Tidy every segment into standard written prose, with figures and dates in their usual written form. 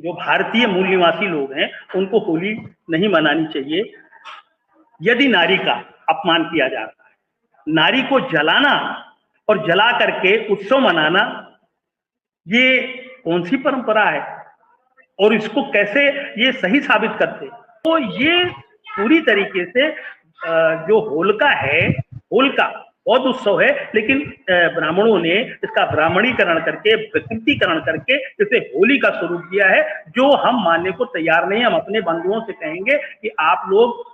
जो भारतीय मूल निवासी लोग हैं उनको होली नहीं मनानी चाहिए। यदि नारी का अपमान किया जाता है, नारी को जलाना और जला करके उत्सव मनाना, ये कौन सी परंपरा है और इसको कैसे ये सही साबित करते? तो ये पूरी तरीके से जो होलिका है, होलिका बौद्ध उत्सव है, लेकिन ब्राह्मणों ने इसका ब्राह्मणीकरण करके, विकृतीकरण करके इसे होली का स्वरूप दिया है, जो हम मानने को तैयार नहीं। हम अपने बंधुओं से कहेंगे कि आप लोग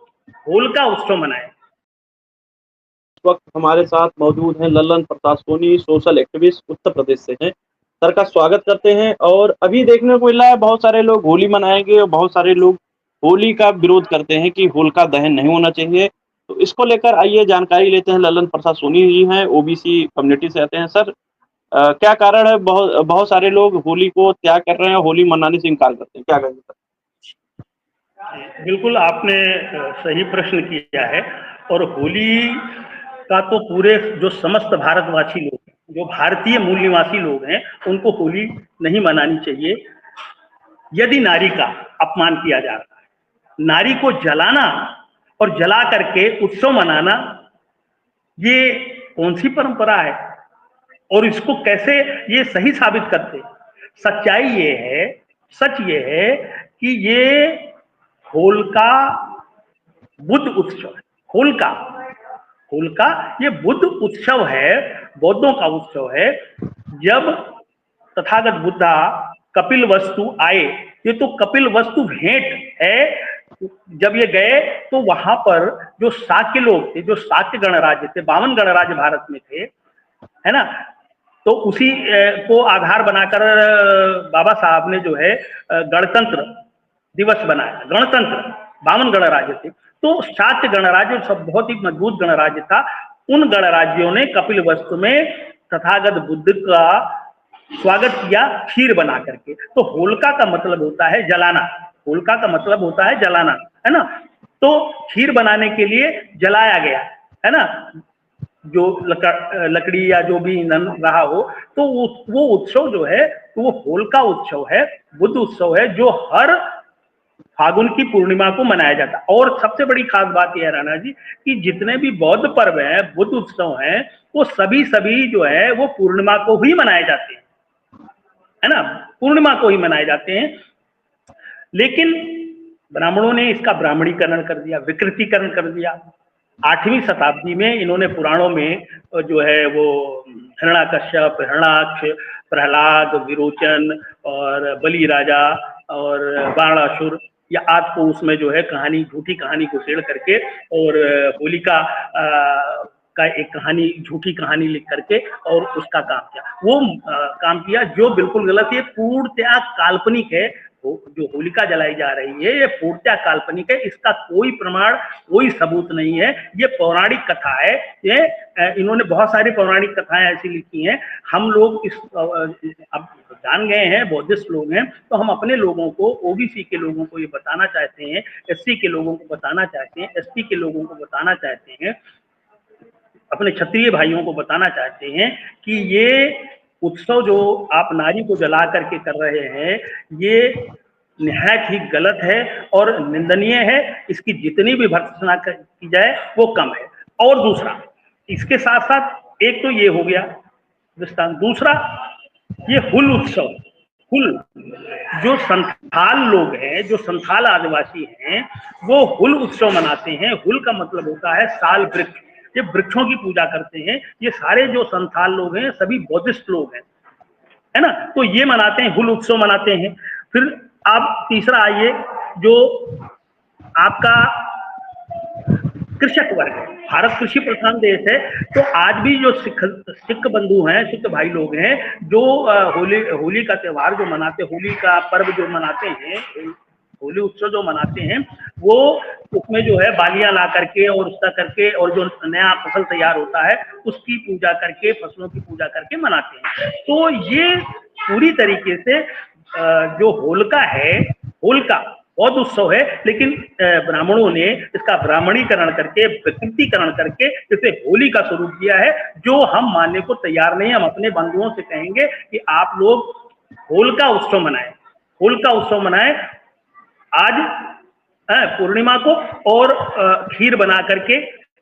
होलिका उत्सव मनाएं। इस वक्त हमारे साथ मौजूद हैं लल्लन प्रसाद सोनी, सोशल एक्टिविस्ट, उत्तर प्रदेश से हैं। सर का स्वागत करते हैं। और अभी देखने को मिल रहा है बहुत सारे लोग होली मनाएंगे और बहुत सारे लोग होली का विरोध करते हैं कि होलिका दहन नहीं होना चाहिए। तो इसको लेकर आइए जानकारी लेते हैं। लल्लन प्रसाद सोनी जी हैं, ओबीसी कम्युनिटी से आते हैं। सर, क्या कारण है बहुत सारे लोग होली को त्याग कर रहे हैं, होली मनाने से इनकार करते हैं, क्या कहेंगे सर? बिल्कुल आपने सही प्रश्न किया है। और होली का तो पूरे जो समस्त भारतवासी लोग, जो भारतीय मूल निवासी लोग हैं, उनको होली नहीं मनानी चाहिए। यदि नारी का अपमान किया जाता है, नारी को जलाना और जला करके उत्सव मनाना, ये कौन सी परंपरा है और इसको कैसे ये सही साबित करते? सच्चाई ये है, सच ये है कि ये होलिका बुद्ध उत्सव है। होलिका ये बुद्ध उत्सव है, बौद्धों का उत्सव है। जब तथागत बुद्धा कपिल वस्तु आए, ये तो कपिल वस्तु भेंट है। जब ये गए तो वहां पर जो शाक्य लोग थे, जो शाक्य गणराज्य थे, 52 गणराज्य भारत में थे, है ना, तो उसी को आधार बनाकर बाबा साहब ने जो है गणतंत्र दिवस बनाया। गणतंत्र 52 गणराज्य थे, तो शाक्य गणराज्य सब बहुत ही मजबूत गणराज्य था। उन गणराज्यों ने कपिल वस्तु में तथागत बुद्ध का स्वागत किया खीर बना करके। तो होलिका का मतलब होता है जलाना, होलिका का मतलब होता है जलाना, है ना। तो खीर बनाने के लिए जलाया गया, है ना, जो लकड़ी या जो भी ईंधन रहा हो। तो वो उत्सव जो है, तो वो होलिका उत्सव है, बुद्ध उत्सव है, जो हर फागुन की पूर्णिमा को मनाया जाता है। और सबसे बड़ी खास बात यह है राणा जी कि जितने भी बौद्ध पर्व हैं, बुद्ध उत्सव हैं, वो सभी जो है वो पूर्णिमा को ही मनाए जाते हैं, है ना, पूर्णिमा को ही मनाए जाते हैं। लेकिन ब्राह्मणों ने इसका ब्राह्मणीकरण कर दिया, विकृतीकरण कर दिया। 8वीं शताब्दी में इन्होंने पुराणों में जो है वो हिरण्याकश्यप, हिरण्याक्ष, प्रहलाद, विरोचन और बलि राजा और बाणासुर, या आज को उसमें जो है कहानी, झूठी कहानी को छेड़ करके और होलिका का एक कहानी, झूठी कहानी लिख करके और उसका काम किया। वो काम किया जो बिल्कुल गलत है, पूर्णतया काल्पनिक है। जो होलिका जलाई जा रही है ये पूर्णतया काल्पनिक है, इसका कोई प्रमाण, कोई सबूत नहीं है। ये पौराणिक कथा है। ये इन्होंने बहुत सारी पौराणिक कथाएं ऐसी लिखी हैं। हम लोग इस अब जान गए हैं, बौद्धिस्ट लोग हैं, तो हम अपने लोगों को, ओबीसी के लोगों को ये बताना चाहते हैं, एससी के लोगों को बताना चाहते हैं, एसटी के लोगों को बताना चाहते हैं, अपने क्षत्रिय भाइयों को बताना चाहते हैं कि ये उत्सव जो आप नारी को जला करके कर रहे हैं, ये निहायत ही गलत है और निंदनीय है। इसकी जितनी भी भर्त्सना की जाए वो कम है। और दूसरा, इसके साथ साथ एक तो ये हो गया दृष्टांत, दूसरा ये हुल उत्सव, हुल, जो संथाल लोग हैं, जो संथाल आदिवासी हैं, वो हुल उत्सव मनाते हैं। हुल का मतलब होता है साल वृक्ष, ये वृक्षों की पूजा करते हैं। ये सारे जो संथाल लोग हैं सभी बौद्धिस्ट लोग हैं, है ना, तो ये मनाते हैं, हुल उत्सव मनाते हैं। फिर आप तीसरा आइए, जो आपका कृषक वर्ग है, भारत कृषि प्रधान देश है, तो आज भी जो सिख बंधु हैं, सिख भाई लोग हैं, जो होली का त्योहार जो मनाते, होली का पर्व जो मनाते हैं, होली उत्सव जो मनाते हैं, वो उसमें जो है बालियां ला करके और उसका करके, और जो नया फसल तैयार होता है उसकी पूजा करके, फसलों की पूजा करके मनाते हैं। तो ये पूरी तरीके से जो होलिका है, होलिका बौद्ध उत्सव है, लेकिन ब्राह्मणों ने इसका ब्राह्मणीकरण करके, विकृतीकरण करके इसे होली का स्वरूप दिया है, जो हम मानने को तैयार नहीं। हम अपने बंधुओं से कहेंगे कि आप लोग होलिका उत्सव मनाएं। होलिका उत्सव मनाएं आज पूर्णिमा को, और खीर बना करके,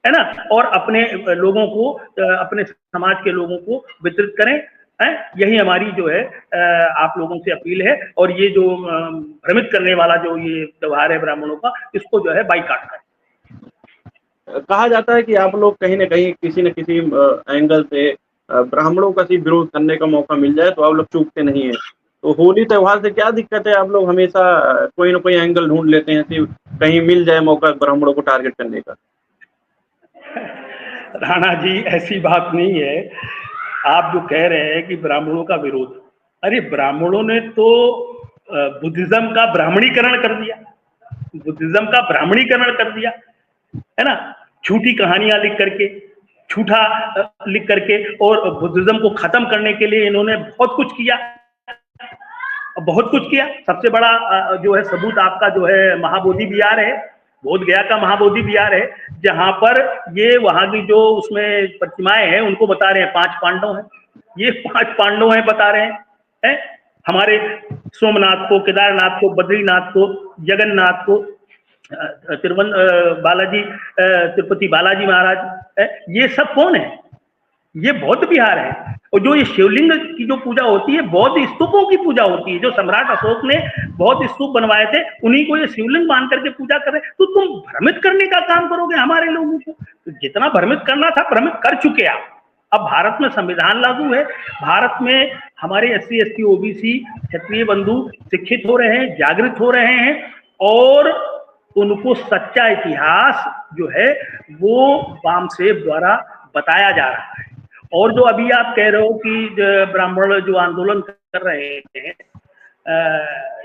है ना, और अपने लोगों को, अपने समाज के लोगों को वितरित करें। यही हमारी जो है आप लोगों से अपील है। और ये जो भ्रमित करने वाला जो ये त्योहार है ब्राह्मणों का, इसको जो है बाइकाट करें। कहा जाता है कि आप लोग कहीं न कहीं किसी न किसी एंगल से ब्राह्मणों का भी विरोध करने का मौका मिल जाए तो आप लोग चूकते नहीं हैं। तो होली त्योहार से क्या दिक्कत है? आप लोग हमेशा कोई न कोई एंगल ढूँढ लेते हैं कि कहीं मिल जाए मौका ब्राह्मणों को टारगेट करने का। राणा जी, ऐसी बात नहीं है। आप जो कह रहे हैं कि ब्राह्मणों का विरोध, अरे ब्राह्मणों ने तो बुद्धिज्म का ब्राह्मणीकरण कर दिया, बुद्धिज्म का ब्राह्मणीकरण कर दिया, है ना, झूठी कहानियां लिख करके, झूठा लिख करके, और बुद्धिज्म को खत्म करने के लिए इन्होंने बहुत कुछ किया, बहुत कुछ किया। सबसे बड़ा जो है सबूत आपका जो है महाबोधि विहार है, बोध गया का महाबोधि विहार है, जहां पर ये वहां की जो उसमें प्रतिमाएं हैं उनको बता रहे हैं 5 पांडव हैं, ये 5 पांडव हैं बता रहे हैं। हमारे सोमनाथ को, केदारनाथ को, बद्रीनाथ को, जगन्नाथ को, तिरुपति बालाजी महाराज, ये सब कौन है? ये बौद्ध विहार है। और जो ये शिवलिंग की जो पूजा होती है, बौद्ध स्तूपों की पूजा होती है। जो सम्राट अशोक ने बौद्ध स्तूप बनवाए थे, उन्हीं को ये शिवलिंग मान करके पूजा कर रहे। तो तुम भ्रमित करने का काम करोगे हमारे लोगों को? तो जितना भ्रमित करना था भ्रमित कर चुके आप। अब भारत में संविधान लागू है, भारत में हमारे SC ST OBC क्षत्रिय बंधु शिक्षित हो रहे हैं, जागृत हो रहे हैं, और उनको सच्चा इतिहास जो है वो वामसेव द्वारा बताया जा रहा है। और जो अभी आप कह रहे हो कि ब्राह्मण जो आंदोलन कर रहे हैं,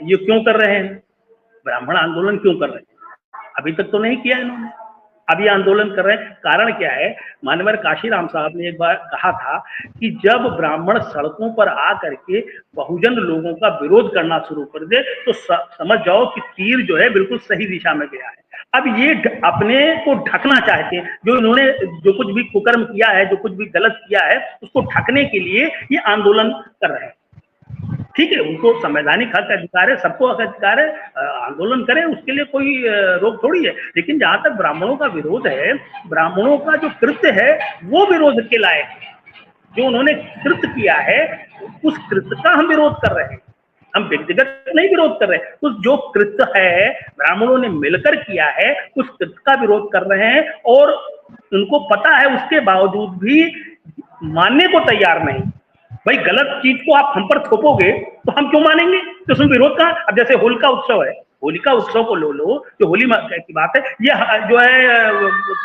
ये क्यों कर रहे हैं? ब्राह्मण आंदोलन क्यों कर रहे हैं? अभी तक तो नहीं किया इन्होंने, अभी आंदोलन कर रहे हैं। कारण क्या है? मानवर काशीराम साहब ने एक बार कहा था कि जब ब्राह्मण सड़कों पर आ करके बहुजन लोगों का विरोध करना शुरू कर दे तो समझ जाओ कि तीर जो है बिल्कुल सही दिशा में गया है। अब ये अपने को ढकना चाहते हैं, जो इन्होंने जो कुछ भी कुकर्म किया है, जो कुछ भी गलत किया है, उसको ढकने के लिए ये आंदोलन कर रहे हैं। ठीक है, उनको संवैधानिक हक अधिकार है, सबको हक अधिकार है, आंदोलन करें, उसके लिए कोई रोक थोड़ी है। लेकिन जहां तक ब्राह्मणों का विरोध है, ब्राह्मणों का जो कृत्य है वो विरोध के लायक है। जो उन्होंने कृत्य किया है उस कृत्य का हम विरोध कर रहे हैं, हम व्यक्तिगत नहीं विरोध कर रहे। तो जो कृत्य है ब्राह्मणों ने मिलकर किया है, उस कृत्य का विरोध कर रहे हैं, और उनको पता है, उसके बावजूद भी मानने को तैयार नहीं। भाई गलत चीज को आप हम पर थोपोगे तो हम क्यों मानेंगे? तो उसमें विरोध का, अब जैसे होलिका उत्सव है, होलिका उत्सव को लो, जो होली की बात है, ये जो है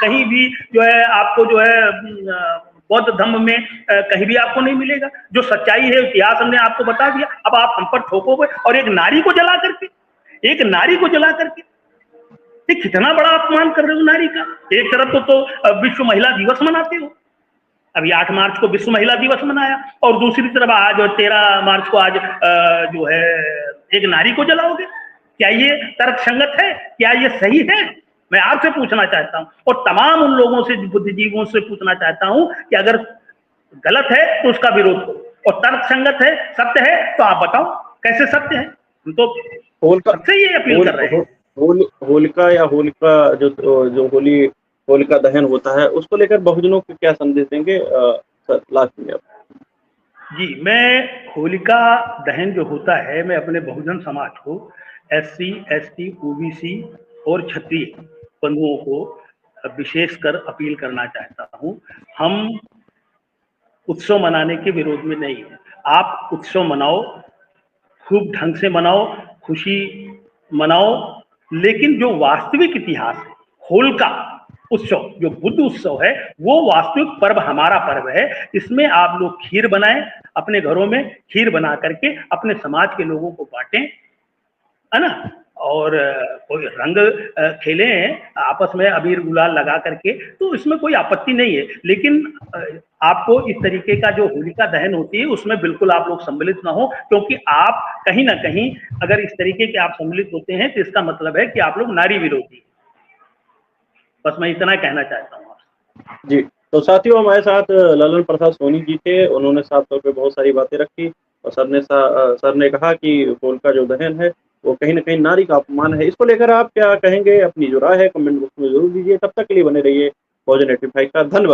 कहीं भी जो है आपको जो है बौद्ध धर्म में कहीं भी आपको नहीं मिलेगा। जो सच्चाई है इतिहास हमने आपको बता दिया, अब आप हम पर थोपोगे। और एक नारी को जला करके, एक नारी को जला करके, ये कितना बड़ा अपमान कर रहे हो नारी का। एक तरफ तो विश्व महिला दिवस मनाते हो, अभी 8 मार्च को विश्व महिला दिवस मनाया, और दूसरी तरफ आज 13 मार्च को आज जो है एक नारी को जलाओगे। क्या ये तर्कसंगत है? क्या ये सही है? मैं आपसे पूछना चाहता हूं, और तमाम उन लोगों से, बुद्धिजीवियों से पूछना चाहता हूं कि अगर गलत है तो उसका विरोध करो, और तर्कसंगत है, सत्य है तो आप बताओ कैसे सत्य है। हम तो सबसे ये अपील कर रहे हैं। होलिका या होलिका जो होलिका दहन होता है, उसको लेकर बहुजनों को क्या संदेश देंगे लास्ट में आप? जी, मैं होलिका दहन जो होता है, मैं अपने बहुजन समाज को, SC ST OBC और क्षत्रिय बंधुओं को विशेषकर अपील करना चाहता हूं। हम उत्सव मनाने के विरोध में नहीं है। आप उत्सव मनाओ, खूब ढंग से मनाओ, खुशी मनाओ, लेकिन जो वास्तविक इतिहास है, होलिका उत्सव जो बुद्ध उत्सव है, वो वास्तविक पर्व हमारा पर्व है। इसमें आप लोग खीर बनाएं, अपने घरों में खीर बना करके अपने समाज के लोगों को बांटें, है ना, और कोई रंग खेलें आपस में अबीर गुलाल लगा करके, तो इसमें कोई आपत्ति नहीं है। लेकिन आपको इस तरीके का जो होलिका दहन होती है उसमें बिल्कुल आप लोग सम्मिलित ना हो, क्योंकि आप कहीं ना कहीं अगर इस तरीके के आप सम्मिलित होते हैं तो इसका मतलब है कि आप लोग नारी विरोधी। बस मैं इतना कहना चाहता हूँ आपसे। जी, तो साथियों हमारे साथ ललन प्रसाद सोनी जी थे, उन्होंने साफ तौर पे बहुत सारी बातें रखी। और सर ने कहा कि होलिका जो दहन है वो कहीं न कहीं नारी का अपमान है। इसको लेकर आप क्या कहेंगे? अपनी जो राय है कमेंट बॉक्स में ज़रूर दीजिए। तब तक के लिए बने रहिए बहुजन 85 का धन्यवाद।